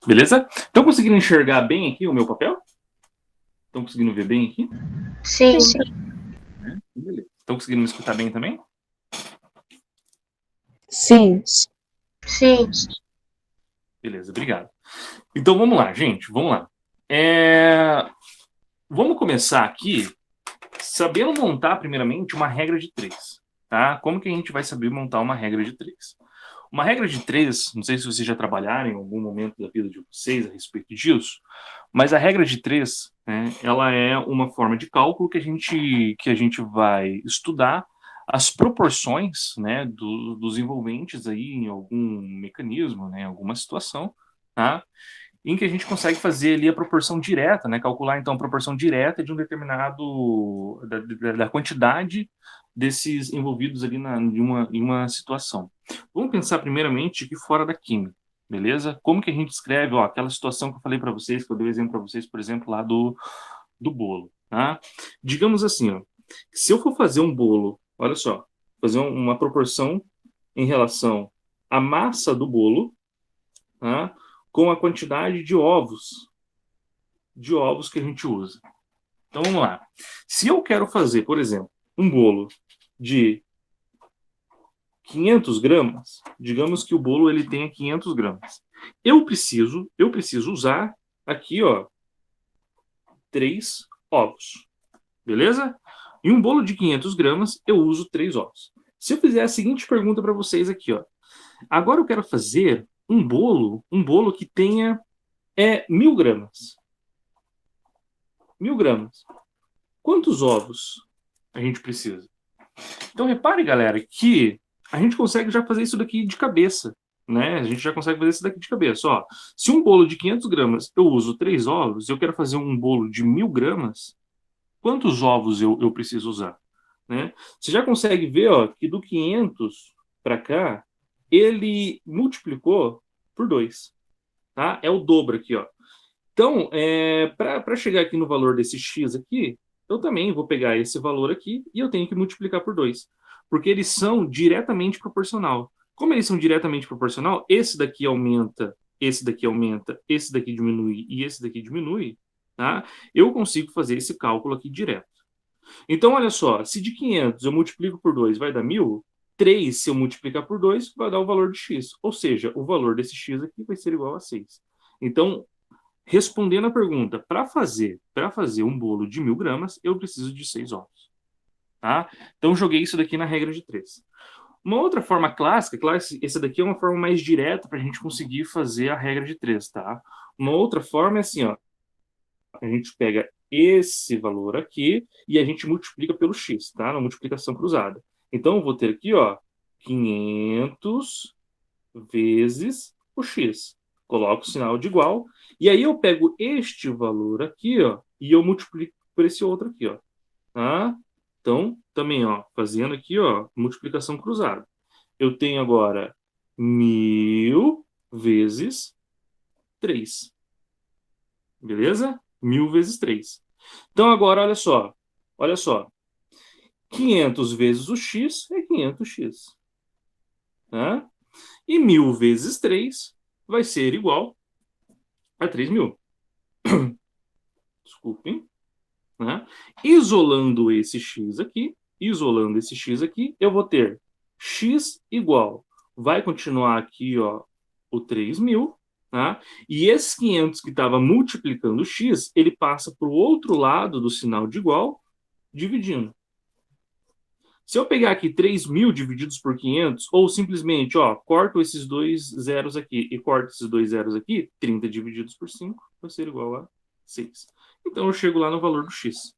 Beleza? Estão conseguindo enxergar bem aqui o meu papel? Estão conseguindo ver bem aqui? Sim. Beleza. Estão conseguindo me escutar bem também? Sim. Sim. Beleza, obrigado. Então vamos lá, gente, vamos lá. Vamos começar aqui sabendo montar, primeiramente, uma regra de 3. Tá? Como que a gente vai saber montar uma regra de 3? Uma regra de 3, não sei se vocês já trabalharam em algum momento da vida de vocês a respeito disso, mas a regra de 3, né, ela é uma forma de cálculo que a gente vai estudar as proporções, né, dos envolventes aí em algum mecanismo, né, em alguma situação, tá? Em que a gente consegue fazer ali a proporção direta, né? Calcular então a proporção direta de um determinado da quantidade desses envolvidos ali em uma situação. Vamos pensar primeiramente aqui fora da química, beleza? Como que a gente escreve, ó, aquela situação que eu falei para vocês, que eu dei exemplo para vocês, por exemplo, lá do bolo, tá? Digamos assim, ó, se eu for fazer um bolo, olha só, fazer uma proporção em relação à massa do bolo, tá? Com a quantidade de ovos que a gente usa. Então vamos lá. Se eu quero fazer, por exemplo, um bolo de 500 gramas, digamos que o bolo ele tenha 500 gramas. Eu preciso usar aqui, ó, 3 ovos. Beleza? Em um bolo de 500 gramas, eu uso 3 ovos. Se eu fizer a seguinte pergunta para vocês aqui, ó. Agora eu quero fazer um bolo que tenha 1.000 gramas. 1.000 gramas. Quantos ovos a gente precisa? Então repare, galera, que a gente consegue já fazer isso daqui de cabeça, né? A gente já consegue fazer isso daqui de cabeça. Ó, se um bolo de 500 gramas eu uso 3 ovos, eu quero fazer um bolo de 1.000 gramas, quantos ovos eu preciso usar? Né? Você já consegue ver, ó, que do 500 para cá, ele multiplicou por 2. Tá? É o dobro aqui, ó. Então, para chegar aqui no valor desse x aqui, eu também vou pegar esse valor aqui e eu tenho que multiplicar por 2. Porque eles são diretamente proporcional. Como eles são diretamente proporcional, esse daqui aumenta, esse daqui aumenta, esse daqui diminui e esse daqui diminui, tá? Eu consigo fazer esse cálculo aqui direto. Então, olha só, se de 500 eu multiplico por 2 vai dar 1.000, 3 se eu multiplicar por 2 vai dar o valor de x. Ou seja, o valor desse x aqui vai ser igual a 6. Então, respondendo a pergunta, para fazer um bolo de 1.000 gramas, eu preciso de 6 ovos. Tá? Então, joguei isso daqui na regra de 3. Uma outra forma clássica, claro, essa daqui é uma forma mais direta para a gente conseguir fazer a regra de 3, tá? Uma outra forma é assim, ó, a gente pega esse valor aqui e a gente multiplica pelo x, tá? Na multiplicação cruzada. Então, eu vou ter aqui, ó, 500 vezes o x. Coloco o sinal de igual. E aí eu pego este valor aqui, ó, e eu multiplico por esse outro aqui, ó. Tá? Então, também, ó, fazendo aqui, ó, multiplicação cruzada. Eu tenho agora 1.000 vezes 3. Beleza? 1.000 vezes 3. Então, agora, olha só. Olha só. 500 vezes o x é 500x. Tá? E 1.000 vezes 3 vai ser igual a 3.000. Desculpem. Né? Isolando esse x aqui, eu vou ter x igual. Vai continuar aqui, ó, o 3.000. Tá? E esses 500 que estava multiplicando x, ele passa para o outro lado do sinal de igual, dividindo. Se eu pegar aqui 3.000 divididos por 500, ou simplesmente, ó, corto esses dois zeros aqui e corto esses dois zeros aqui, 30 divididos por 5 vai ser igual a 6. Então eu chego lá no valor do x.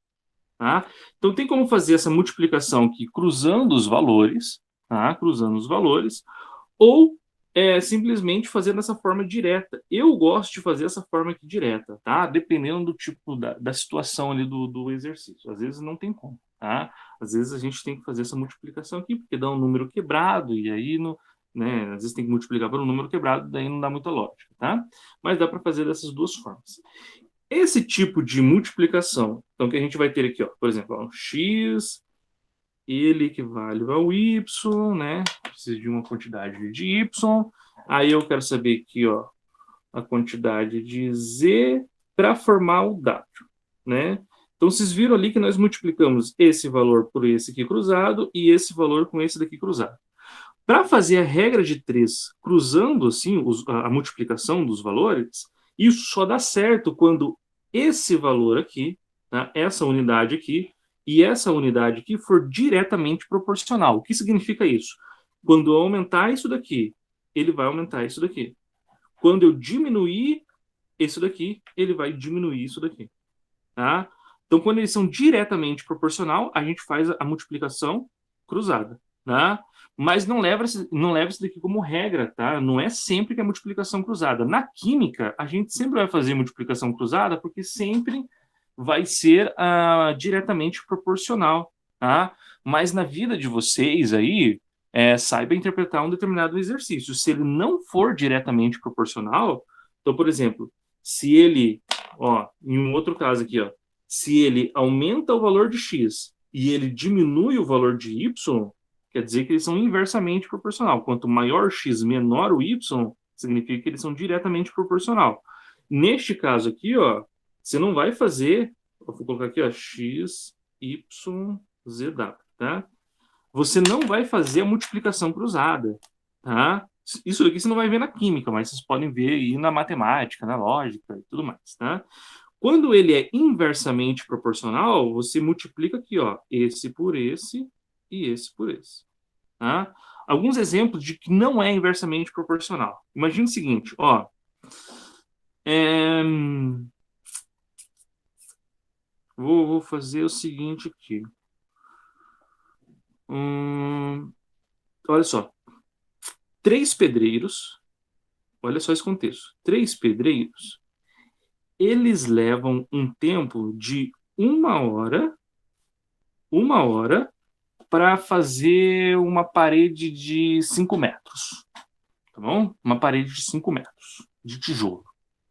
Tá? Então tem como fazer essa multiplicação aqui cruzando os valores, tá? Cruzando os valores, ou simplesmente fazer dessa forma direta. Eu gosto de fazer essa forma aqui direta, tá? Dependendo do tipo da situação ali do exercício. Às vezes não tem como, tá? Às vezes a gente tem que fazer essa multiplicação aqui, porque dá um número quebrado, e aí, né, às vezes tem que multiplicar por um número quebrado, daí não dá muita lógica, tá? Mas dá para fazer dessas duas formas. Esse tipo de multiplicação, então, que a gente vai ter aqui, ó, por exemplo, ó, x ele equivale ao y, né? Preciso de uma quantidade de y. Aí eu quero saber aqui, ó, a quantidade de z para formar o w, né? Então, vocês viram ali que nós multiplicamos esse valor por esse aqui cruzado e esse valor com esse daqui cruzado. Para fazer a regra de 3 cruzando assim a multiplicação dos valores, isso só dá certo quando esse valor aqui, tá, essa unidade aqui e essa unidade aqui for diretamente proporcional. O que significa isso? Quando eu aumentar isso daqui, ele vai aumentar isso daqui. Quando eu diminuir isso daqui, ele vai diminuir isso daqui. Tá? Então, quando eles são diretamente proporcional, a gente faz a multiplicação cruzada. Tá? Mas não leva isso daqui como regra, tá? Não é sempre que é multiplicação cruzada. Na química, a gente sempre vai fazer multiplicação cruzada porque sempre vai ser diretamente proporcional, tá? Mas na vida de vocês aí, saiba interpretar um determinado exercício. Se ele não for diretamente proporcional, então, por exemplo, se ele, ó, em um outro caso aqui, ó, se ele aumenta o valor de x e ele diminui o valor de y, quer dizer que eles são inversamente proporcional. Quanto maior x, menor o y, significa que eles são diretamente proporcional. Neste caso aqui, ó, você não vai fazer, vou colocar aqui, ó, x, y, z, w, tá? Você não vai fazer a multiplicação cruzada, tá? Isso aqui você não vai ver na química, mas vocês podem ver aí na matemática, na lógica e tudo mais, tá? Quando ele é inversamente proporcional, você multiplica aqui, ó, esse por esse e esse por esse, tá? Alguns exemplos de que não é inversamente proporcional. Imagina o seguinte, ó, vou fazer o seguinte aqui. Olha só, 3 pedreiros, olha só esse contexto, 3 pedreiros, eles levam um tempo de uma hora para fazer uma parede de 5 metros, tá bom? Uma parede de 5 metros de tijolo,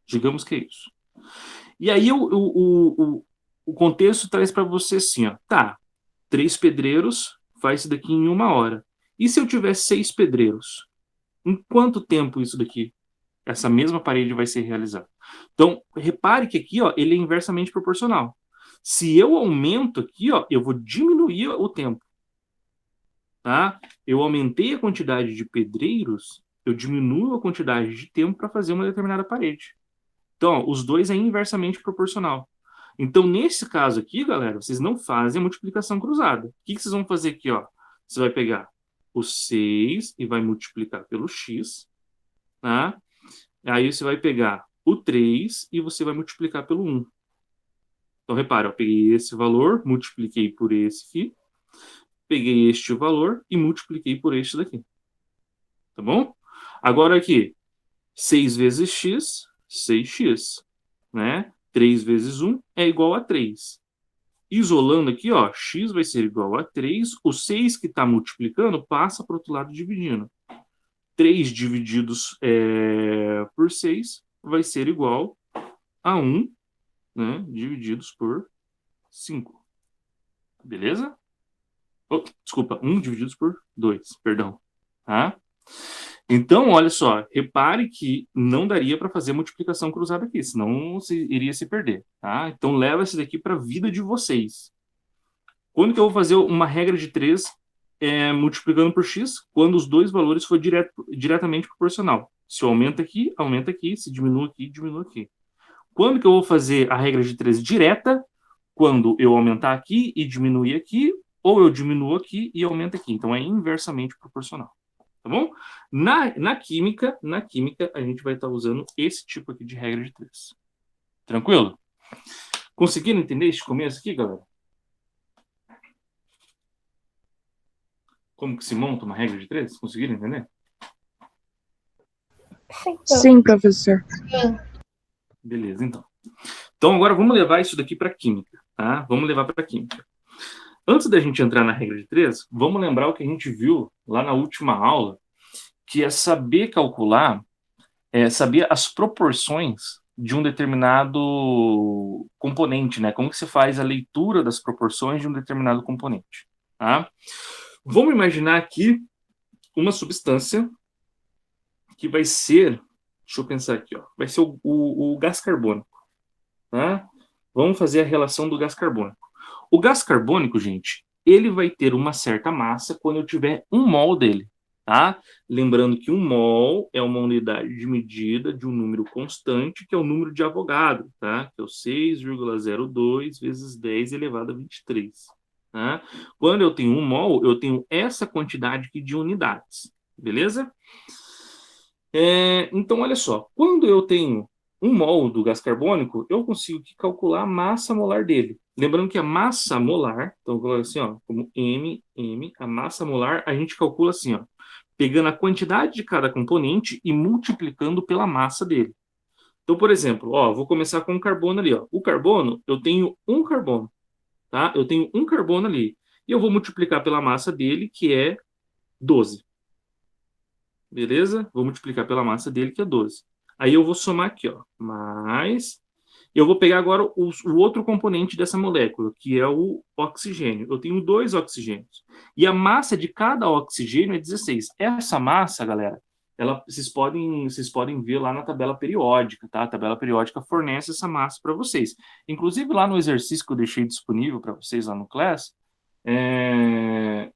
digamos que é isso. E aí o contexto traz para você assim, ó, tá, 3 pedreiros faz isso daqui em uma hora. E se eu tiver 6 pedreiros? Em quanto tempo isso daqui, essa mesma parede vai ser realizada? Então, repare que aqui, ó, ele é inversamente proporcional. Se eu aumento aqui, ó, eu vou diminuir o tempo. Tá? Eu aumentei a quantidade de pedreiros, eu diminuo a quantidade de tempo para fazer uma determinada parede. Então, ó, os dois é inversamente proporcional. Então, nesse caso aqui, galera, vocês não fazem a multiplicação cruzada. O que vocês vão fazer aqui, ó? Você vai pegar o 6 e vai multiplicar pelo x, tá? Aí você vai pegar o 3 e você vai multiplicar pelo 1. Então, repara, eu peguei esse valor, multipliquei por esse aqui, peguei este valor e multipliquei por este daqui. Tá bom? Agora aqui, 6 vezes x, 6x, né? 3 vezes 1 é igual a 3. Isolando aqui, ó, x vai ser igual a 3, o 6 que está multiplicando passa para o outro lado dividindo. 3 divididos por 6 vai ser igual a 1, né, divididos por 5. Beleza? Oh, desculpa, 1 divididos por 2, perdão. Tá? Então, olha só, repare que não daria para fazer multiplicação cruzada aqui, senão iria se perder. Tá? Então, leva esse daqui para a vida de vocês. Quando que eu vou fazer uma regra de 3 multiplicando por x? Quando os dois valores for diretamente proporcional. Se eu aumento aqui, se diminui aqui, diminui aqui. Quando que eu vou fazer a regra de 3 direta? Quando eu aumentar aqui e diminuir aqui, ou eu diminuo aqui e aumento aqui. Então, é inversamente proporcional. Tá bom? Na química, a gente vai estar usando esse tipo aqui de regra de 3. Tranquilo? Conseguiram entender este começo aqui, galera? Como que se monta uma regra de 3? Conseguiram entender? Sim, professor. Sim. Beleza, então. Então, agora vamos levar isso daqui para química, tá? Vamos levar para química. Antes da gente entrar na regra de 3, vamos lembrar o que a gente viu lá na última aula, que é saber calcular, saber as proporções de um determinado componente, né? Como que se faz a leitura das proporções de um determinado componente, tá? Vamos imaginar aqui uma substância que vai ser, deixa eu pensar aqui, ó, vai ser o gás carbônico, tá? Vamos fazer a relação do gás carbônico. O gás carbônico, gente, ele vai ter uma certa massa quando eu tiver 1 mol dele, tá? Lembrando que 1 mol é uma unidade de medida de um número constante, que é o número de Avogadro, tá? Que é o 6,02 vezes 10 elevado a 23, tá? Quando eu tenho 1 mol, eu tenho essa quantidade aqui de unidades, beleza? Então, olha só, quando eu tenho 1 mol do gás carbônico, eu consigo calcular a massa molar dele. Lembrando que a massa molar, então eu coloco assim, ó, como M, a massa molar, a gente calcula assim, ó, pegando a quantidade de cada componente e multiplicando pela massa dele. Então, por exemplo, ó, vou começar com o carbono ali, ó. O carbono, eu tenho 1 carbono, tá? Eu tenho 1 carbono ali. E eu vou multiplicar pela massa dele, que é 12. Beleza? Vou multiplicar pela massa dele, que é 12. Aí eu vou somar aqui, ó, mais... Eu vou pegar agora o outro componente dessa molécula, que é o oxigênio. Eu tenho 2 oxigênios. E a massa de cada oxigênio é 16. Essa massa, galera, vocês podem ver lá na tabela periódica, tá? A tabela periódica fornece essa massa para vocês. Inclusive, lá no exercício que eu deixei disponível para vocês lá no Class,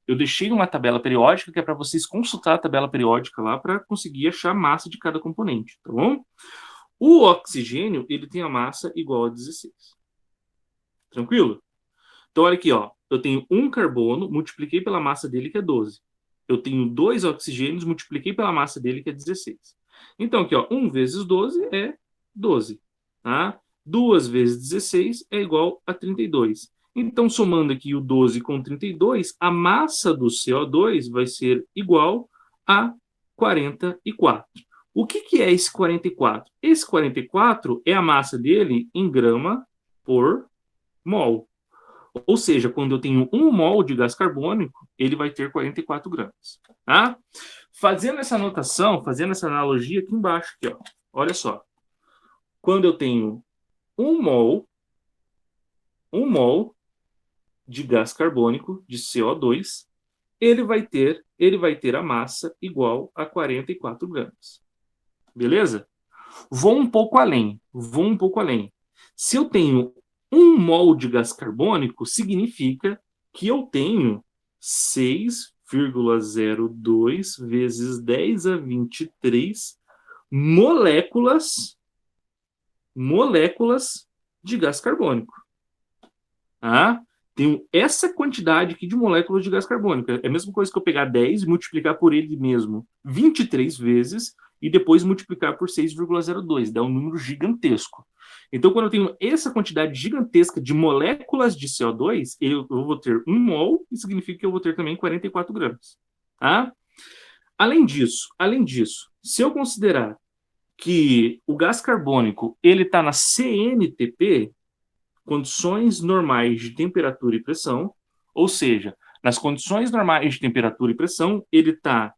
eu deixei uma tabela periódica que é para vocês consultar a tabela periódica lá para conseguir achar a massa de cada componente, tá bom? O oxigênio, ele tem a massa igual a 16. Tranquilo? Então, olha aqui, ó. Eu tenho 1 carbono, multipliquei pela massa dele, que é 12. Eu tenho 2 oxigênios, multipliquei pela massa dele, que é 16. Então, aqui, ó, 1 vezes 12 é 12. Tá? 2 vezes 16 é igual a 32. Então, somando aqui o 12 com 32, a massa do CO2 vai ser igual a 44. O que é esse 44? Esse 44 é a massa dele em grama por mol. Ou seja, quando eu tenho 1 mol de gás carbônico, ele vai ter 44 gramas. Tá? Fazendo essa anotação, fazendo essa analogia aqui embaixo, aqui, ó. Olha só. Quando eu tenho 1 mol de gás carbônico, de CO2, ele vai ter a massa igual a 44 gramas. Beleza? Vou um pouco além. Se eu tenho 1 mol de gás carbônico, significa que eu tenho 6,02 vezes 10 a 23 moléculas de gás carbônico. Tá? Tenho essa quantidade aqui de moléculas de gás carbônico. É a mesma coisa que eu pegar 10 e multiplicar por ele mesmo 23 vezes e depois multiplicar por 6,02. Dá um número gigantesco. Então, quando eu tenho essa quantidade gigantesca de moléculas de CO2, eu vou ter 1 mol, e significa que eu vou ter também 44 gramas. Tá? Além disso, se eu considerar que o gás carbônico ele está na CNTP, condições normais de temperatura e pressão, ou seja, nas condições normais de temperatura e pressão, ele está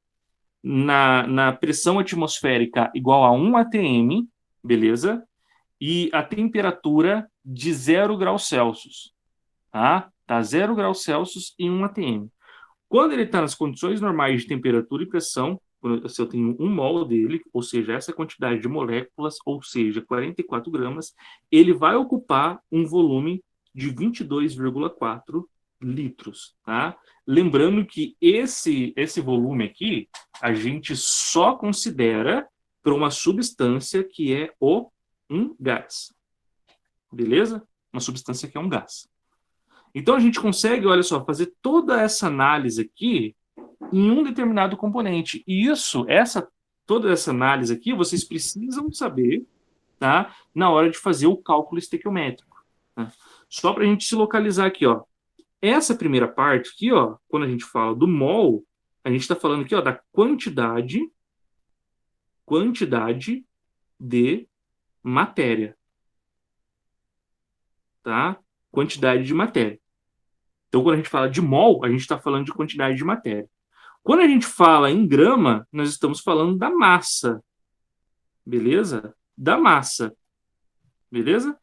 na pressão atmosférica igual a 1 atm, beleza? E a temperatura de 0 graus Celsius, tá? Tá 0 graus Celsius em 1 atm. Quando ele está nas condições normais de temperatura e pressão, se eu tenho 1 mol dele, ou seja, essa quantidade de moléculas, ou seja, 44 gramas, ele vai ocupar um volume de 22,4 litros, tá? Lembrando que esse volume aqui, a gente só considera para uma substância que é um gás. Beleza? Uma substância que é um gás. Então a gente consegue, olha só, fazer toda essa análise aqui em um determinado componente. E toda essa análise aqui, vocês precisam saber, tá? Na hora de fazer o cálculo estequiométrico. Tá? Só para a gente se localizar aqui, ó. Essa primeira parte aqui, ó, quando a gente fala do mol, a gente está falando aqui, ó, da quantidade de matéria. Tá? Quantidade de matéria. Então, quando a gente fala de mol, a gente está falando de quantidade de matéria. Quando a gente fala em grama, nós estamos falando da massa. Beleza? Da massa. Beleza?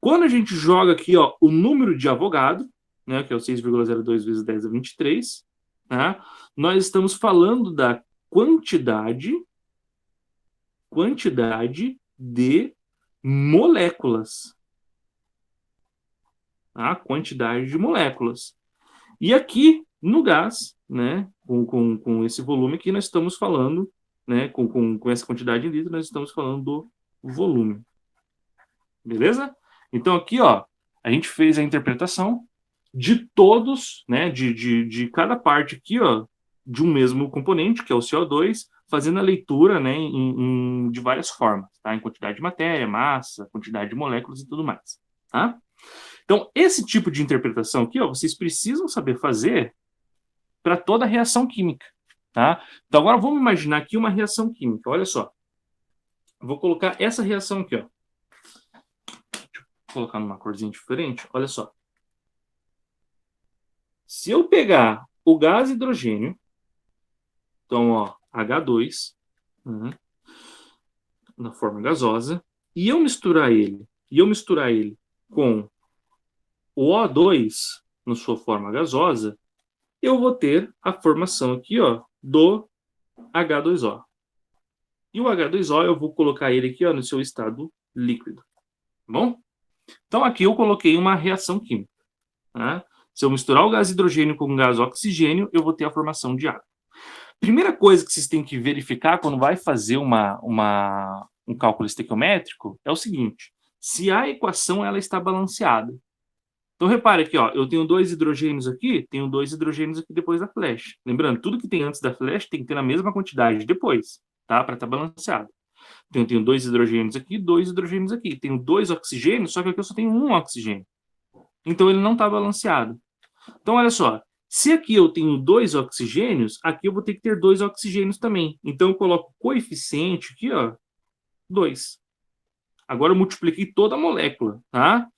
Quando a gente joga aqui, ó, o número de Avogadro, né, que é o 6,02 vezes 10 a 23, tá? Nós estamos falando da quantidade de moléculas. A quantidade de moléculas. E aqui, no gás, né, com esse volume aqui, nós estamos falando, né, com essa quantidade em litros, nós estamos falando do volume. Beleza? Então aqui, ó, a gente fez a interpretação de todos, né, de cada parte aqui, ó, de um mesmo componente, que é o CO2, fazendo a leitura, né, de várias formas, tá? Em quantidade de matéria, massa, quantidade de moléculas e tudo mais, tá? Então, esse tipo de interpretação aqui, ó, vocês precisam saber fazer para toda reação química, tá? Então, agora vamos imaginar aqui uma reação química. Olha só. Eu vou colocar essa reação aqui, ó. Deixa eu colocar numa corzinha diferente. Olha só. Se eu pegar o gás hidrogênio, então, ó, H2, na forma gasosa, e eu misturar ele com o O2 na sua forma gasosa, eu vou ter a formação aqui, ó, do H2O. E o H2O eu vou colocar ele aqui, ó, no seu estado líquido. Tá bom? Então aqui eu coloquei uma reação química. Tá? Se eu misturar o gás hidrogênio com o gás oxigênio, eu vou ter a formação de água. Primeira coisa que vocês têm que verificar quando vai fazer um cálculo estequiométrico é o seguinte: se a equação ela está balanceada. Então, repare aqui, ó, eu tenho 2 hidrogênios aqui, tenho 2 hidrogênios aqui depois da flecha. Lembrando, tudo que tem antes da flecha tem que ter na mesma quantidade depois, tá? Para estar balanceado. Então, eu tenho 2 hidrogênios aqui, 2 hidrogênios aqui. Tenho 2 oxigênios, só que aqui eu só tenho 1 oxigênio. Então, ele não está balanceado. Então, olha só, se aqui eu tenho 2 oxigênios, aqui eu vou ter que ter 2 oxigênios também. Então, eu coloco o coeficiente aqui, ó, 2. Agora eu multipliquei toda a molécula, tá?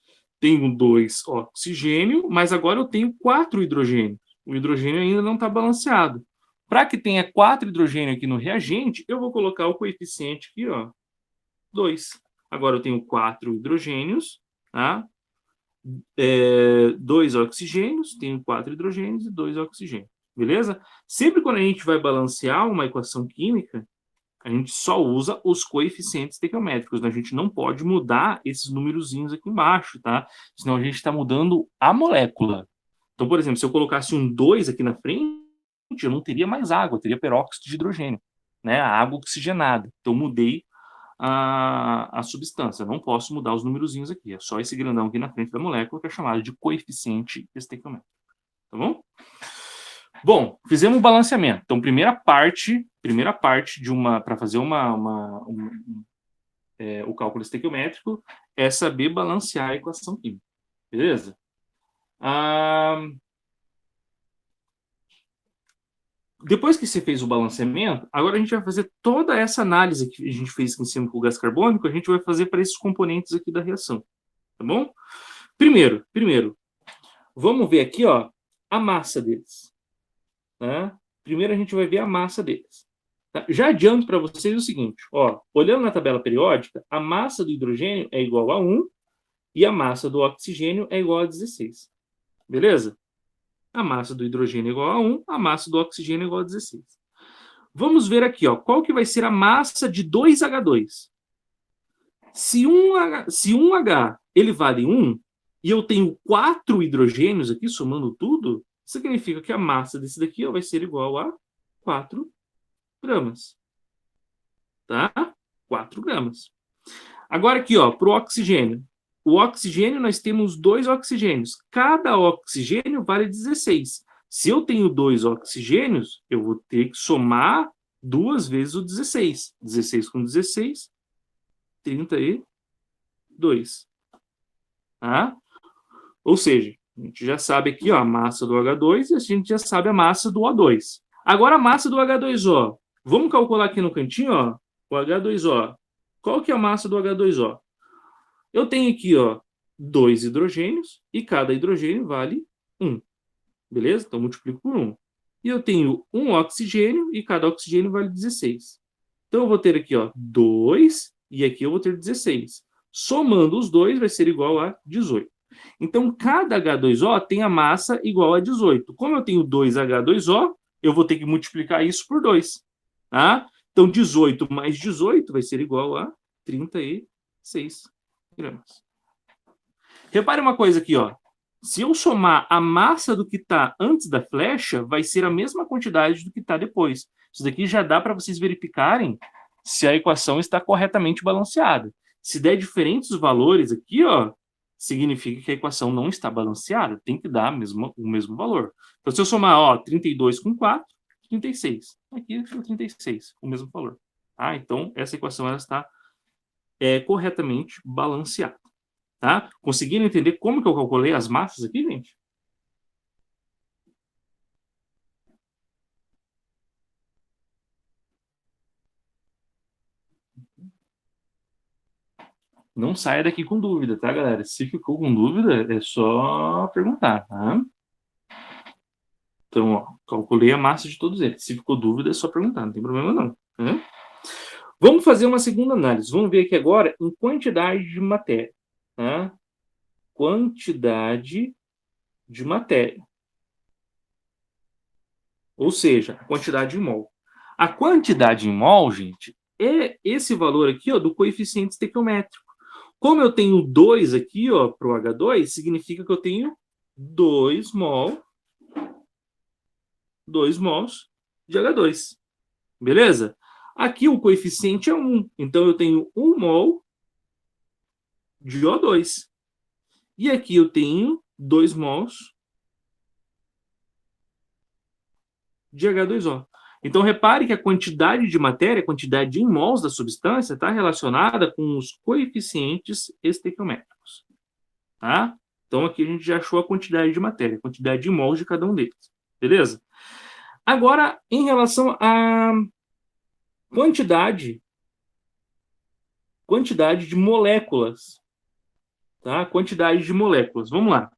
Tenho 2 oxigênio, mas agora eu tenho 4 hidrogênios. O hidrogênio ainda não está balanceado. Para que tenha 4 hidrogênio aqui no reagente, eu vou colocar o coeficiente aqui, ó, 2. Agora eu tenho 4 hidrogênios, tá? 2 oxigênios, tenho 4 hidrogênios e 2 oxigênios. Beleza? Sempre quando a gente vai balancear uma equação química, a gente só usa os coeficientes estequiométricos, né? A gente não pode mudar esses númerozinhos aqui embaixo, tá? Senão a gente está mudando a molécula. Então, por exemplo, se eu colocasse um 2 aqui na frente, eu não teria mais água, eu teria peróxido de hidrogênio, né? A água oxigenada. Então, mudei a substância. Eu não posso mudar os númerozinhos aqui. É só esse grandão aqui na frente da molécula que é chamado de coeficiente estequiométrico. Tá bom? Bom, fizemos o balanceamento. Então, primeira parte de para fazer o cálculo estequiométrico é saber balancear a equação química. Beleza? Depois que você fez o balanceamento, agora a gente vai fazer toda essa análise que a gente fez aqui em cima com o gás carbônico, a gente vai fazer para esses componentes aqui da reação. Tá bom? Primeiro, vamos ver aqui, ó, a massa deles. Tá? Primeiro a gente vai ver a massa deles. Tá? Já adianto para vocês o seguinte, ó, olhando na tabela periódica, a massa do hidrogênio é igual a 1 e a massa do oxigênio é igual a 16. Beleza? A massa do hidrogênio é igual a 1, a massa do oxigênio é igual a 16. Vamos ver aqui, ó, qual que vai ser a massa de 2H2. Se 1H ele vale 1 e eu tenho 4 hidrogênios aqui, somando tudo, significa que a massa desse daqui ó, vai ser igual a 4 gramas. Tá? 4 gramas. Agora aqui, ó, para o oxigênio. O oxigênio, nós temos 2 oxigênios. Cada oxigênio vale 16. Se eu tenho 2 oxigênios, eu vou ter que somar 2 vezes o 16. 16 com 16, 32. Tá? Ou seja, a gente já sabe aqui ó, a massa do H2 e a gente já sabe a massa do O2. Agora a massa do H2O. Vamos calcular aqui no cantinho, ó, o H2O. Qual que é a massa do H2O? Eu tenho aqui, ó, 2 hidrogênios e cada hidrogênio vale 1. Beleza? Então multiplico por 1. E eu tenho 1 oxigênio e cada oxigênio vale 16. Então eu vou ter aqui, ó, 2 e aqui eu vou ter 16. Somando os dois vai ser igual a 18. Então, cada H2O tem a massa igual a 18. Como eu tenho 2H2O, eu vou ter que multiplicar isso por 2. Tá? Então, 18 mais 18 vai ser igual a 36 gramas. Repare uma coisa aqui, ó. Se eu somar a massa do que está antes da flecha, vai ser a mesma quantidade do que está depois. Isso daqui já dá para vocês verificarem se a equação está corretamente balanceada. Se der diferentes valores aqui, ó, significa que a equação não está balanceada. Tem que dar o mesmo valor. Então, se eu somar, ó, 32 com 4, 36. Aqui é 36, o mesmo valor. Tá? Então, essa equação ela está corretamente balanceada. Tá? Conseguiram entender como que eu calculei as massas aqui, gente? Não saia daqui com dúvida, tá, galera? Se ficou com dúvida, é só perguntar, tá? Então, ó, calculei a massa de todos eles. Se ficou dúvida, é só perguntar, não tem problema não. Tá? Vamos fazer uma segunda análise. Vamos ver aqui agora em quantidade de matéria. Tá? Quantidade de matéria. Ou seja, a quantidade em mol. A quantidade em mol, gente, é esse valor aqui, ó, do coeficiente estequiométrico. Como eu tenho 2 aqui, ó, para o H2, significa que eu tenho 2 mols de H2. Beleza? Aqui o coeficiente é 1. Então, eu tenho 1 mol de O2. E aqui eu tenho 2 mols de H2O. Então, repare que a quantidade de matéria, a quantidade em mols da substância, está relacionada com os coeficientes estequiométricos. Tá? Então, aqui a gente já achou a quantidade de matéria, a quantidade de mols de cada um deles. Beleza? Agora, em relação à quantidade de moléculas. Tá? Quantidade de moléculas. Vamos lá.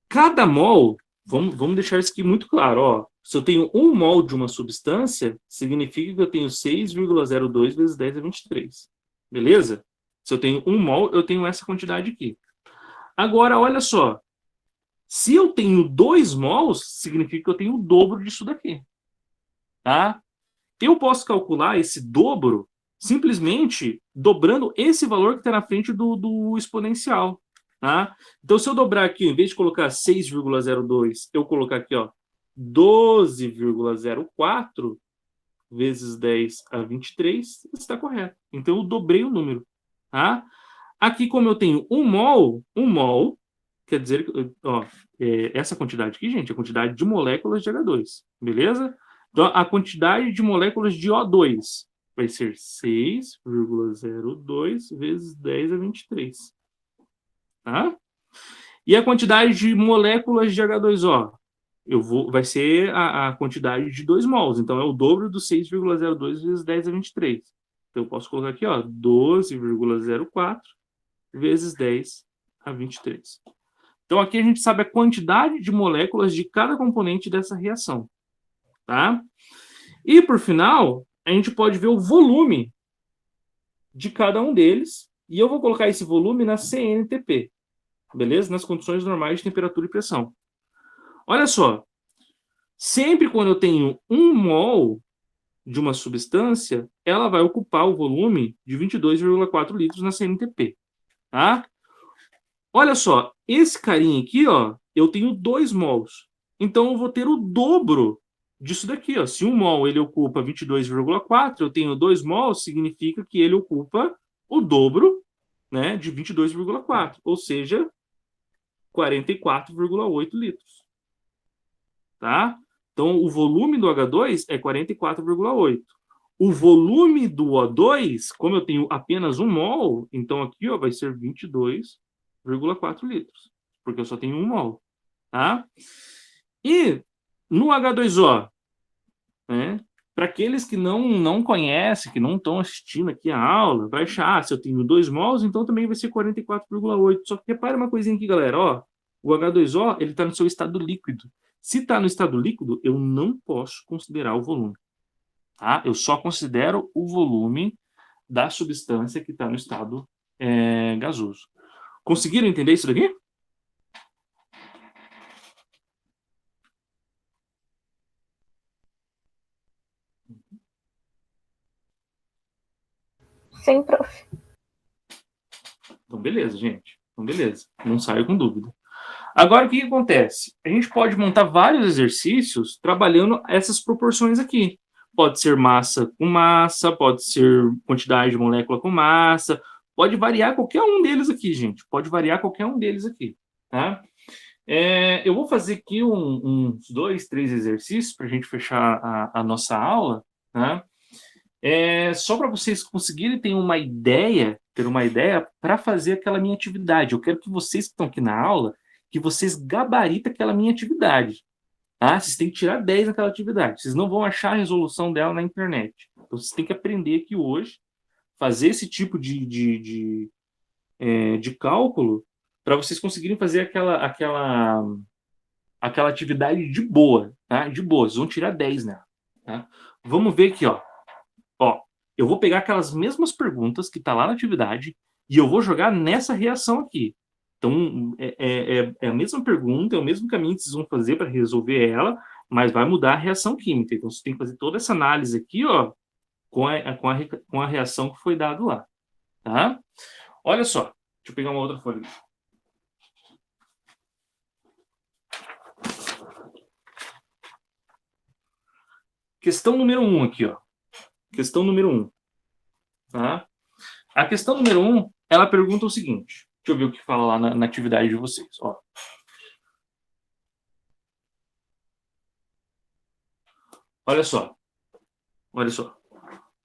Cada mol, vamos deixar isso aqui muito claro, ó. Se eu tenho 1 mol de uma substância, significa que eu tenho 6,02 vezes 10 a 23. Beleza? Se eu tenho 1 mol, eu tenho essa quantidade aqui. Agora, olha só. Se eu tenho 2 mols, significa que eu tenho o dobro disso daqui. Tá? Eu posso calcular esse dobro simplesmente dobrando esse valor que está na frente do exponencial. Tá? Então, se eu dobrar aqui, em vez de colocar 6,02, eu colocar aqui, ó, 12,04 vezes 10 a 23, está correto. Então, eu dobrei o número. Tá? Aqui, como eu tenho 1 mol quer dizer que, ó, essa quantidade aqui, gente, é a quantidade de moléculas de H2. Beleza? Então, a quantidade de moléculas de O2 vai ser 6,02 vezes 10 a 23. Tá? E a quantidade de moléculas de H2O? Vai ser a quantidade de 2 mols. Então, é o dobro do 6,02 vezes 10 a 23. Então, eu posso colocar aqui, ó, 12,04 vezes 10 a 23. Então, aqui a gente sabe a quantidade de moléculas de cada componente dessa reação. Tá? E, por final, a gente pode ver o volume de cada um deles. E eu vou colocar esse volume na CNTP. Beleza? Nas condições normais de temperatura e pressão. Olha só. Sempre quando eu tenho 1 mol de uma substância, ela vai ocupar o volume de 22,4 litros na CNTP. Tá? Olha só. Esse carinha aqui, ó, eu tenho 2 mols. Então, eu vou ter o dobro disso daqui, ó. Se 1 mol ele ocupa 22,4, eu tenho 2 mols, significa que ele ocupa o dobro, né, de 22,4, ou seja, 44,8 litros. Tá? Então, o volume do H2 é 44,8. O volume do O2, como eu tenho apenas 1 mol, então aqui, ó, vai ser 22,4 litros, porque eu só tenho 1 mol. Tá? E no H2O, né, para aqueles que não conhecem, que não estão assistindo aqui a aula, vai achar, se eu tenho 2 mols, então também vai ser 44,8. Só que repara uma coisinha aqui, galera, ó, o H2O, ele está no seu estado líquido. Se está no estado líquido, eu não posso considerar o volume. Tá? Eu só considero o volume da substância que está no estado gasoso. Conseguiram entender isso daqui? Sim, prof. Então, beleza, gente. Então, beleza. Não saio com dúvida. Agora, o que acontece? A gente pode montar vários exercícios trabalhando essas proporções aqui. Pode ser massa com massa, pode ser quantidade de molécula com massa, pode variar qualquer um deles aqui, gente. Pode variar qualquer um deles aqui, tá? Eu vou fazer aqui uns 2, 3 exercícios para a gente fechar a nossa aula, tá? Só para vocês conseguirem ter uma ideia para fazer aquela minha atividade. Eu quero que vocês que estão aqui na aula, que vocês gabaritem aquela minha atividade. Tá? Vocês têm que tirar 10 naquela atividade. Vocês não vão achar a resolução dela na internet. Então, vocês têm que aprender aqui hoje, fazer esse tipo de cálculo, para vocês conseguirem fazer aquela atividade de boa. Tá? De boa, vocês vão tirar 10 nela. Tá? Vamos ver aqui, ó. Eu vou pegar aquelas mesmas perguntas que está lá na atividade e eu vou jogar nessa reação aqui. Então, é a mesma pergunta, é o mesmo caminho que vocês vão fazer para resolver ela, mas vai mudar a reação química. Então, você tem que fazer toda essa análise aqui, ó, com a reação que foi dado lá. Tá? Olha só. Deixa eu pegar uma outra folha. Questão número 1 aqui, ó. Questão número 1. Tá? A questão número 1, ela pergunta o seguinte. Deixa eu ver o que fala lá na atividade de vocês. Ó. Olha só. Olha só.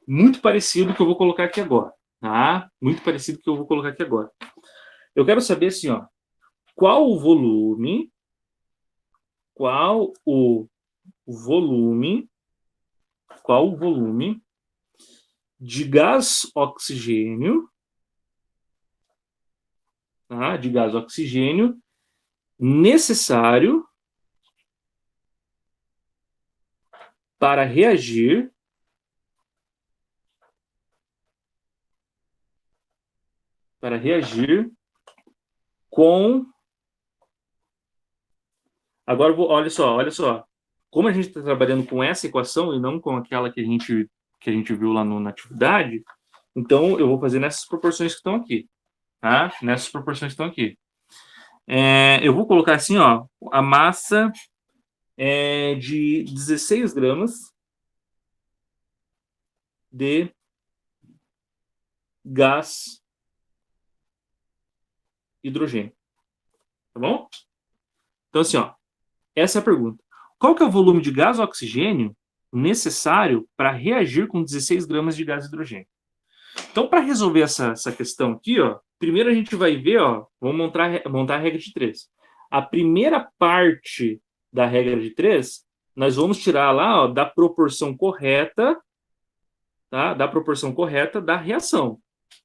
Muito parecido com o que eu vou colocar aqui agora. Tá? Muito parecido com o que eu vou colocar aqui agora. Eu quero saber assim, ó. Qual o volume de gás oxigênio, tá? De gás oxigênio necessário para reagir com... Agora, olha só. Como a gente está trabalhando com essa equação e não com aquela que a gente viu lá na atividade, então eu vou fazer nessas proporções que estão aqui. Tá? Nessas proporções que estão aqui. Eu vou colocar assim, ó, a massa de 16 gramas de gás hidrogênio. Tá bom? Então, assim, ó, essa é a pergunta. Qual que é o volume de gás oxigênio necessário para reagir com 16 gramas de gás hidrogênio? Então, para resolver essa questão aqui, ó, primeiro a gente vai ver, ó, vamos montar a regra de 3. A primeira parte da regra de 3, nós vamos tirar lá, ó, da proporção correta, tá? Da proporção correta da reação.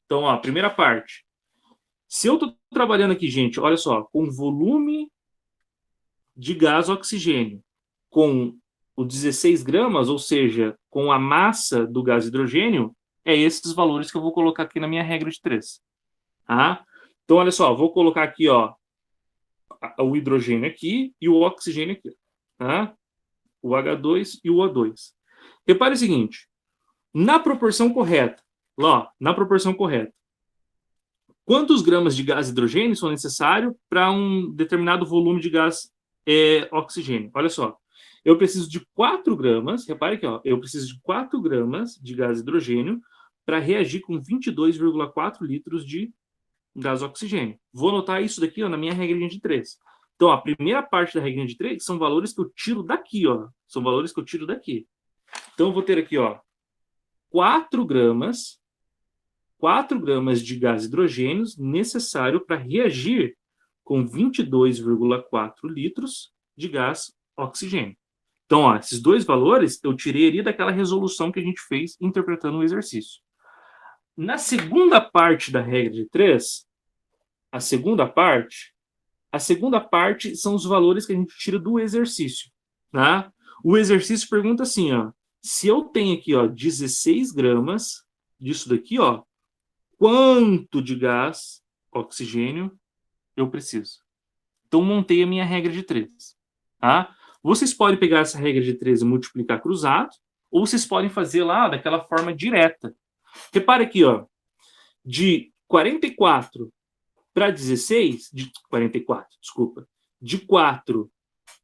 Então, ó, primeira parte. Se eu estou trabalhando aqui, gente, olha só, com volume de gás oxigênio com o 16 gramas, ou seja, com a massa do gás hidrogênio, é esses valores que eu vou colocar aqui na minha regra de 3. Tá? Então, olha só, vou colocar aqui, ó, o hidrogênio aqui e o oxigênio aqui. Tá? O H2 e o O2. Repare o seguinte, na proporção correta, quantos gramas de gás hidrogênio são necessários para um determinado volume de gás oxigênio? Olha só, eu preciso de 4 gramas, repare aqui, ó, eu preciso de 4 gramas de gás hidrogênio para reagir com 22,4 litros de gás oxigênio. Vou anotar isso daqui, ó, na minha regrinha de 3. Então, a primeira parte da regrinha de 3 são valores que eu tiro daqui, ó. São valores que eu tiro daqui. Então, eu vou ter aqui, ó, 4 gramas de gás hidrogênio necessário para reagir com 22,4 litros de gás oxigênio. Então, ó, esses dois valores eu tirei ali daquela resolução que a gente fez interpretando o exercício. Na segunda parte da regra de 3, a segunda parte são os valores que a gente tira do exercício. Tá? O exercício pergunta assim, ó, se eu tenho aqui, ó, 16 gramas disso daqui, ó, quanto de gás oxigênio Eu preciso. Então, montei a minha regra de 3. Tá? Vocês podem pegar essa regra de 3 e multiplicar cruzado, ou vocês podem fazer lá daquela forma direta. Repare aqui, ó, de 44 para 16, de 44, desculpa, de 4,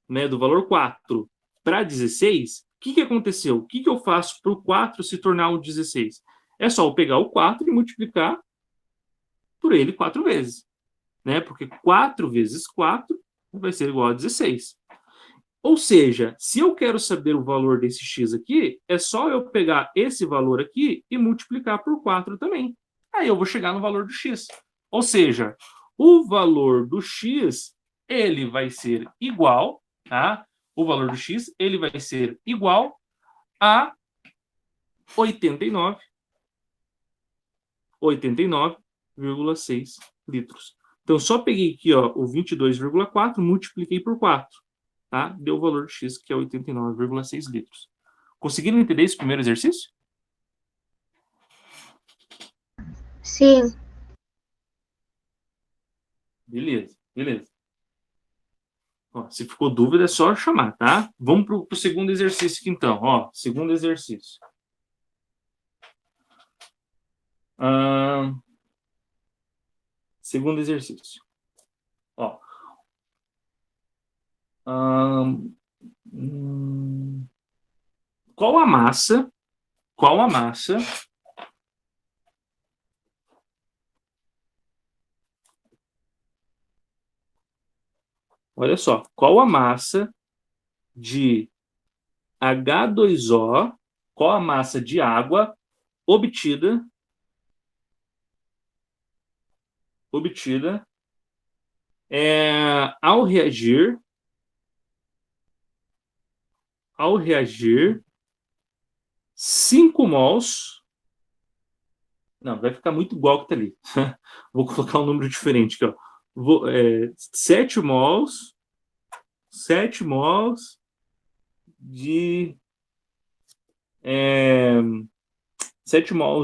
né, do valor 4 para 16, o que aconteceu? O que eu faço para o 4 se tornar um 16? É só eu pegar o 4 e multiplicar por ele 4 vezes. Né? Porque 4 vezes 4 vai ser igual a 16. Ou seja, se eu quero saber o valor desse x aqui, é só eu pegar esse valor aqui e multiplicar por 4 também. Aí eu vou chegar no valor do x. Ou seja, o valor do x, ele vai ser igual, tá? O valor do x, ele vai ser igual a 89,6 litros. Então, só peguei aqui, ó, o 22,4, multipliquei por 4. Tá? Deu o valor de x, que é 89,6 litros. Conseguiram entender esse primeiro exercício? Sim. Beleza, beleza. Ó, se ficou dúvida, é só chamar, tá? Vamos para o segundo exercício aqui, então. Ó, segundo exercício. Segundo exercício. Ó. Qual a massa? Qual a massa? Olha só, qual a massa de H2O, qual a massa de água obtida ao reagir 5 mols. Não, vai ficar muito igual que tá ali. Vou colocar um número diferente aqui, ó. 7 mols de 7 mols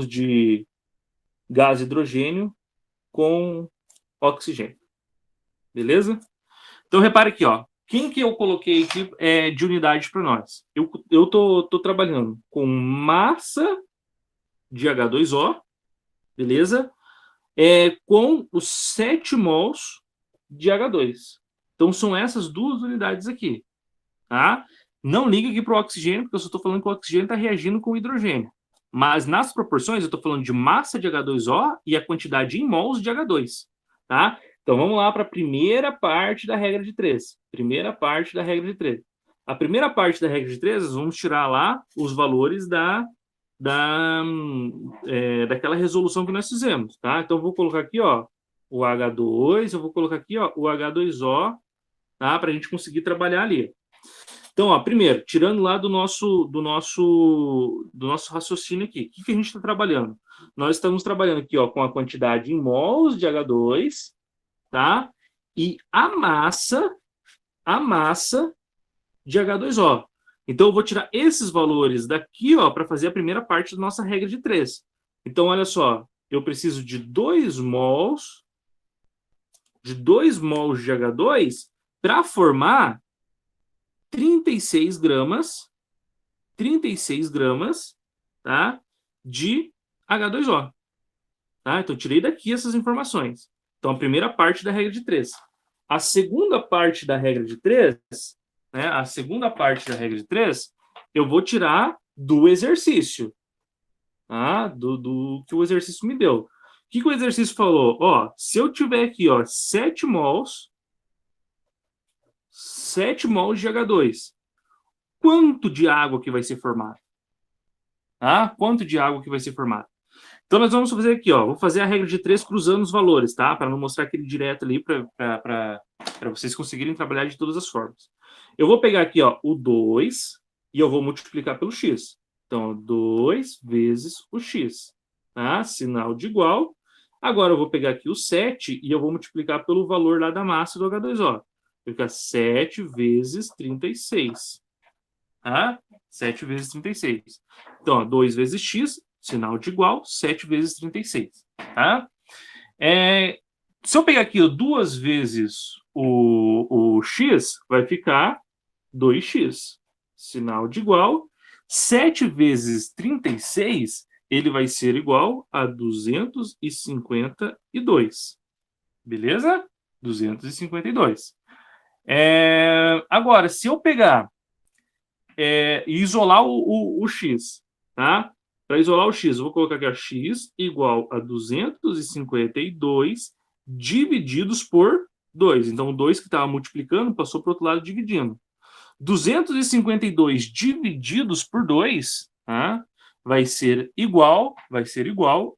de gás hidrogênio com oxigênio. Beleza? Então, repare aqui, ó. Quem que eu coloquei aqui de unidade para nós? Eu tô trabalhando com massa de H2O, beleza? Com os 7 mols de H2. Então, são essas duas unidades aqui. Tá? Não liga aqui para o oxigênio, porque eu só estou falando que o oxigênio está reagindo com o hidrogênio. Mas nas proporções, eu estou falando de massa de H2O e a quantidade em mols de H2. Tá? Então, vamos lá para a primeira parte da regra de 3. Primeira parte da regra de 3. A primeira parte da regra de 3, nós vamos tirar lá os valores daquela resolução que nós fizemos. Tá? Então, eu vou colocar aqui, ó, o H2, eu vou colocar aqui, ó, o H2O, tá? Para a gente conseguir trabalhar ali. Então, ó, primeiro, tirando lá do nosso raciocínio aqui, o que a gente está trabalhando? Nós estamos trabalhando aqui, ó, com a quantidade em mols de H2, tá? E a massa de H2O. Então, eu vou tirar esses valores daqui, ó, para fazer a primeira parte da nossa regra de 3. Então, olha só, eu preciso de 2 mols de H2 para formar 36 gramas, tá, de H2O. Tá? Então, tirei daqui essas informações. Então, a primeira parte da regra de 3. A segunda parte da regra de 3, né, eu vou tirar do exercício. Tá? Do que o exercício me deu. O que o exercício falou? Ó, se eu tiver aqui, ó, 7 mols de H2, quanto de água que vai ser formado? Tá? Quanto de água que vai ser formado? Então, nós vamos fazer aqui, ó. Vou fazer a regra de 3 cruzando os valores, tá? Para não mostrar aquele direto ali, para vocês conseguirem trabalhar de todas as formas. Eu vou pegar aqui, ó, o 2 e eu vou multiplicar pelo x. Então, 2 vezes o x. Tá? Sinal de igual. Agora, eu vou pegar aqui o 7 e eu vou multiplicar pelo valor lá da massa do H2O. Fica 7 vezes 36. Tá? 7 vezes 36. Então, ó, 2 vezes x, sinal de igual, 7 vezes 36. Tá? Se eu pegar aqui ó, 2 vezes o x, vai ficar 2x. Sinal de igual. 7 vezes 36, ele vai ser igual a 252. Beleza? 252. Agora, se eu pegar e isolar o x, tá? Para isolar o x, eu vou colocar aqui a x igual a 252 divididos por 2. Então, o 2 que estava multiplicando passou para o outro lado dividindo. 252 divididos por 2, tá? vai ser igual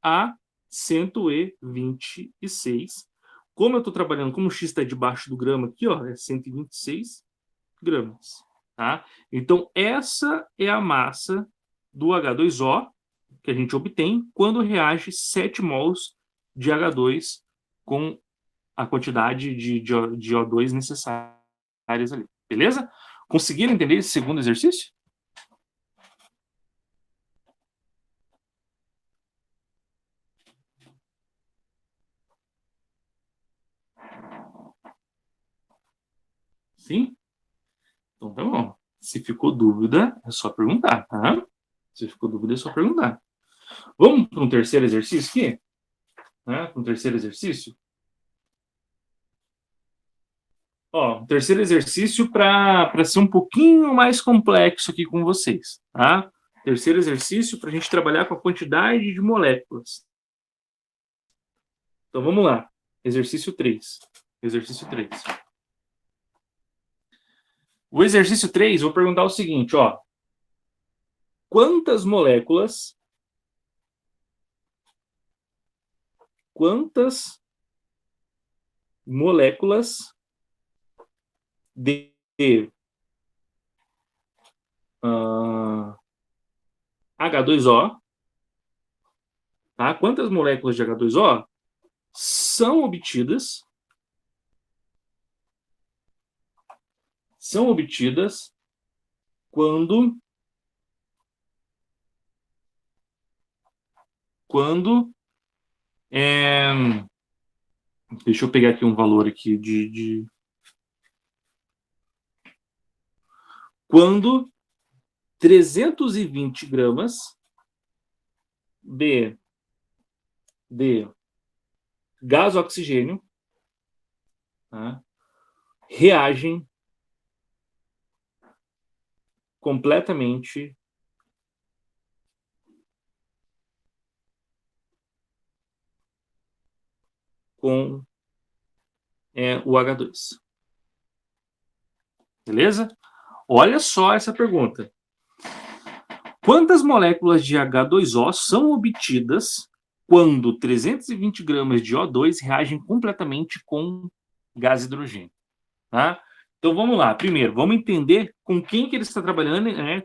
a 126. Como eu estou trabalhando, como o x está debaixo do grama aqui, ó, é 126 gramas. Tá? Então, essa é a massa do H2O que a gente obtém quando reage 7 mols de H2 com a quantidade de O2 necessárias ali. Beleza? Conseguiram entender esse segundo exercício? Sim? Então tá bom. Se ficou dúvida, é só perguntar, tá? Se ficou dúvida, é só perguntar. Vamos para um terceiro exercício aqui? Né? Para um terceiro exercício? Ó, um terceiro exercício para ser um pouquinho mais complexo aqui com vocês, tá? Terceiro exercício para a gente trabalhar com a quantidade de moléculas. Então vamos lá. Exercício 3. Exercício 3. O exercício 3, vou perguntar o seguinte, ó. Quantas moléculas de H2O, tá? Quantas moléculas de H2O são obtidas quando deixa eu pegar aqui um valor aqui quando 320 gramas de gás oxigênio, tá? Reagem completamente com o H2. Beleza? Olha só essa pergunta. Quantas moléculas de H2O são obtidas quando 320 gramas de O2 reagem completamente com gás hidrogênio? Tá? Então vamos lá. Primeiro, vamos entender com quem que ele está trabalhando, né?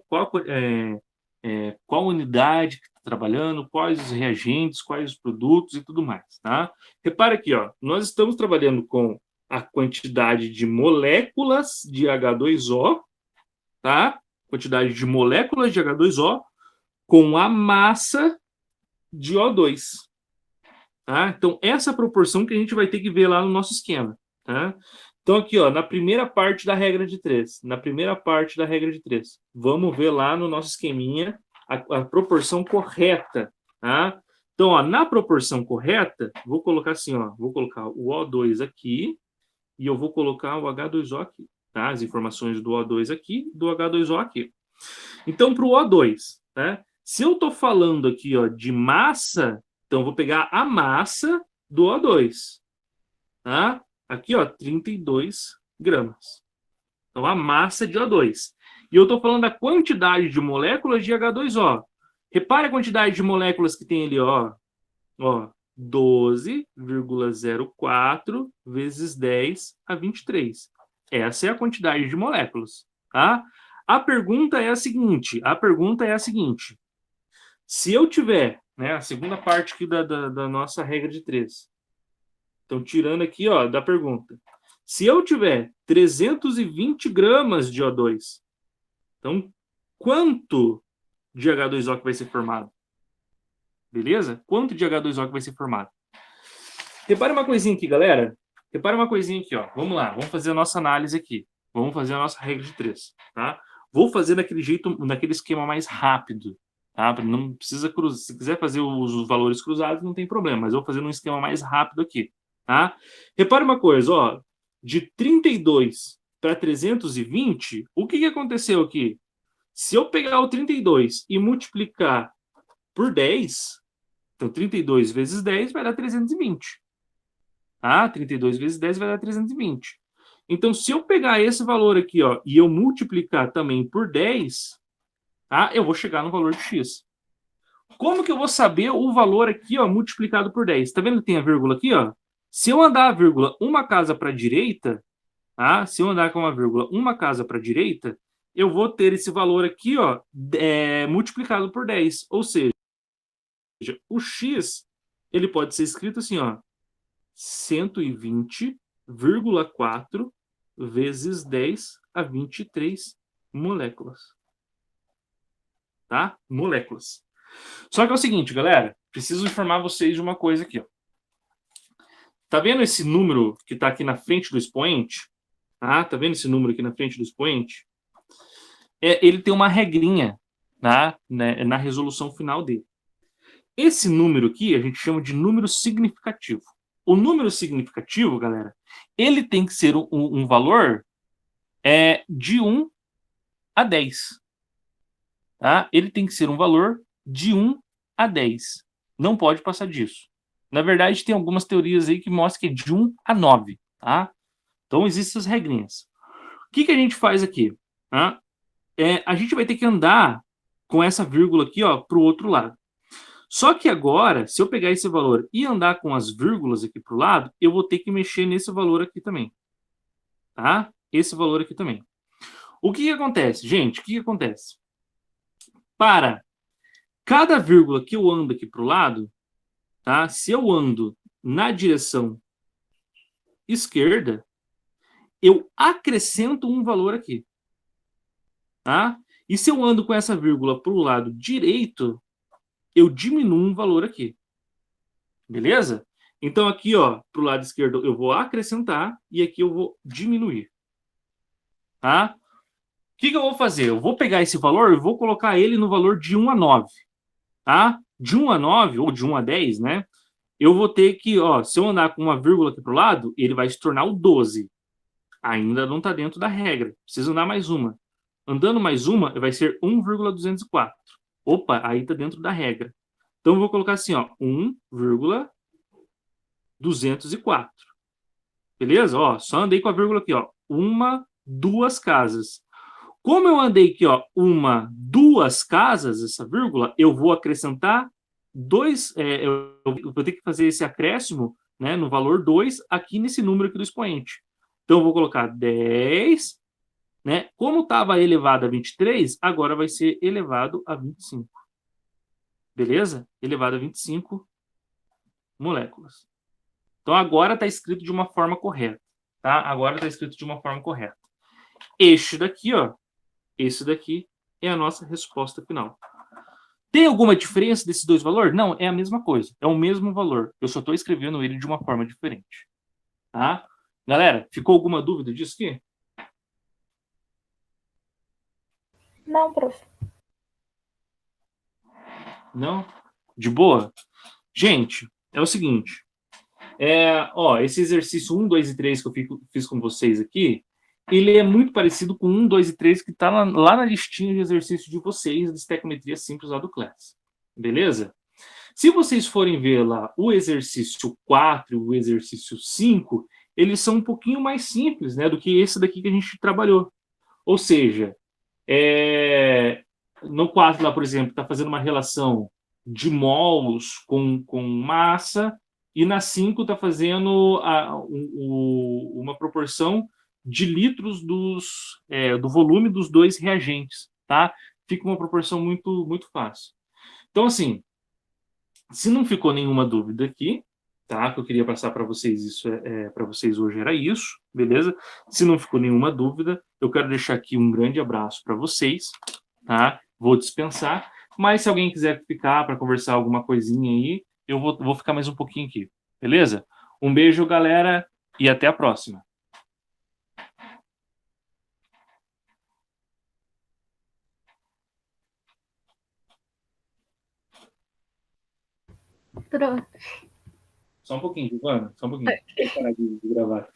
Qual unidade que está trabalhando, quais os reagentes, quais os produtos e tudo mais. Tá? Repara aqui, ó, nós estamos trabalhando com a quantidade de moléculas de H2O, tá? Quantidade de moléculas de H2O com a massa de O2. Tá? Então, essa proporção que a gente vai ter que ver lá no nosso esquema. Tá? Então, aqui, ó, na primeira parte da regra de 3. Vamos ver lá no nosso esqueminha a proporção correta. Tá? Então, ó, na proporção correta, vou colocar assim, ó, vou colocar o O2 aqui e eu vou colocar o H2O aqui. Tá? As informações do O2 aqui, do H2O aqui. Então, para o O2, né? Se eu estou falando aqui ó, de massa, então eu vou pegar a massa do O2. Tá? Aqui, ó, 32 gramas. Então, a massa de O2. E eu estou falando da quantidade de moléculas de H2O. Repare a quantidade de moléculas que tem ali, ó. 12,04 vezes 10 a 23. Essa é a quantidade de moléculas, tá? A pergunta é a seguinte, se eu tiver, né, a segunda parte aqui da nossa regra de 3, então tirando aqui, ó, da pergunta, se eu tiver 320 gramas de O2, então quanto de H2O que vai ser formado? Beleza? Quanto de H2O que vai ser formado? Repare uma coisinha aqui, galera. Repare uma coisinha aqui, ó. Vamos lá, vamos fazer a nossa análise aqui. Vamos fazer a nossa regra de 3, tá? Vou fazer daquele jeito, naquele esquema mais rápido, tá? Não precisa cruzar. Se quiser fazer os valores cruzados, não tem problema, mas eu vou fazer num esquema mais rápido aqui, tá? Repare uma coisa, ó. De 32 para 320, o que aconteceu aqui? Se eu pegar o 32 e multiplicar por 10, então 32 vezes 10 vai dar 320. Tá? 32 vezes 10 vai dar 320. Então, se eu pegar esse valor aqui, ó, e eu multiplicar também por 10, tá? Eu vou chegar no valor de x. Como que eu vou saber o valor aqui, ó, multiplicado por 10? Tá vendo que tem a vírgula aqui, ó? Se eu andar a vírgula uma casa para a direita, tá? Se eu andar com uma vírgula uma casa para a direita, eu vou ter esse valor aqui, ó, multiplicado por 10. Ou seja, o x, ele pode ser escrito assim, ó, 120,4 vezes 10 a 23 moléculas. Tá? Moléculas. Só que é o seguinte, galera, preciso informar vocês de uma coisa aqui, ó. Tá vendo esse número que tá aqui na frente do expoente? Tá vendo esse número aqui na frente do expoente? Ele tem uma regrinha, tá? Na resolução final dele. Esse número aqui a gente chama de número significativo. O número significativo, galera, ele tem que ser um valor de 1 a 10. Tá? Ele tem que ser um valor de 1 a 10. Não pode passar disso. Na verdade, tem algumas teorias aí que mostram que é de 1 a 9. Tá? Então, existem essas regrinhas. O que a gente faz aqui? Tá? A gente vai ter que andar com essa vírgula aqui para o outro lado. Só que agora, se eu pegar esse valor e andar com as vírgulas aqui para o lado, eu vou ter que mexer nesse valor aqui também. Tá? Esse valor aqui também. O que acontece, gente? O que acontece? Para cada vírgula que eu ando aqui para o lado, tá? Se eu ando na direção esquerda, eu acrescento um valor aqui. Tá? E se eu ando com essa vírgula para o lado direito, eu diminuo um valor aqui. Beleza? Então, aqui, ó, para o lado esquerdo, eu vou acrescentar e aqui eu vou diminuir. Tá? O que eu vou fazer? Eu vou pegar esse valor e vou colocar ele no valor de 1 a 9. Tá? De 1 a 9, ou de 1 a 10, né? Eu vou ter que, ó, se eu andar com uma vírgula aqui para o lado, ele vai se tornar o 12. Ainda não está dentro da regra. Preciso andar mais uma. Andando mais uma, vai ser 1,204. Opa, aí está dentro da regra. Então, eu vou colocar assim, ó, 1,204. Beleza? Ó, só andei com a vírgula aqui, ó. 1, 2 casas. Como eu andei aqui, ó, 1, 2 casas, essa vírgula, eu vou acrescentar 2, eu vou ter que fazer esse acréscimo, né, no valor 2 aqui nesse número aqui do expoente. Então, eu vou colocar 10, né? Como estava elevado a 23, agora vai ser elevado a 25. Beleza? Elevado a 25 moléculas. Então, agora está escrito de uma forma correta. Tá? Agora está escrito de uma forma correta. Este daqui, ó, esse daqui é a nossa resposta final. Tem alguma diferença desses dois valores? Não, é a mesma coisa. É o mesmo valor. Eu só estou escrevendo ele de uma forma diferente. Tá? Galera, ficou alguma dúvida disso aqui? Não, prof. Não? De boa? Gente, é o seguinte. Esse exercício 1, 2 e 3 que eu fiz com vocês aqui, ele é muito parecido com 1, 2 e 3 que está lá na listinha de exercício de vocês, de estequiometria simples lá do Class. Beleza? Se vocês forem ver lá o exercício 4 e o exercício 5, eles são um pouquinho mais simples, né, do que esse daqui que a gente trabalhou. Ou seja, no 4 lá, por exemplo, está fazendo uma relação de mols com massa, e na 5 está fazendo uma proporção de litros do volume dos dois reagentes, tá? Fica uma proporção muito, muito fácil. Então, assim, se não ficou nenhuma dúvida aqui, tá? Que eu queria passar para vocês para vocês hoje era isso, beleza? Se não ficou nenhuma dúvida, eu quero deixar aqui um grande abraço para vocês, tá? Vou dispensar, mas se alguém quiser ficar para conversar alguma coisinha aí, eu vou ficar mais um pouquinho aqui, beleza? Um beijo, galera, e até a próxima. Pronto. Só um pouquinho, Giovana. Só um pouquinho. Deixa eu parar de gravar.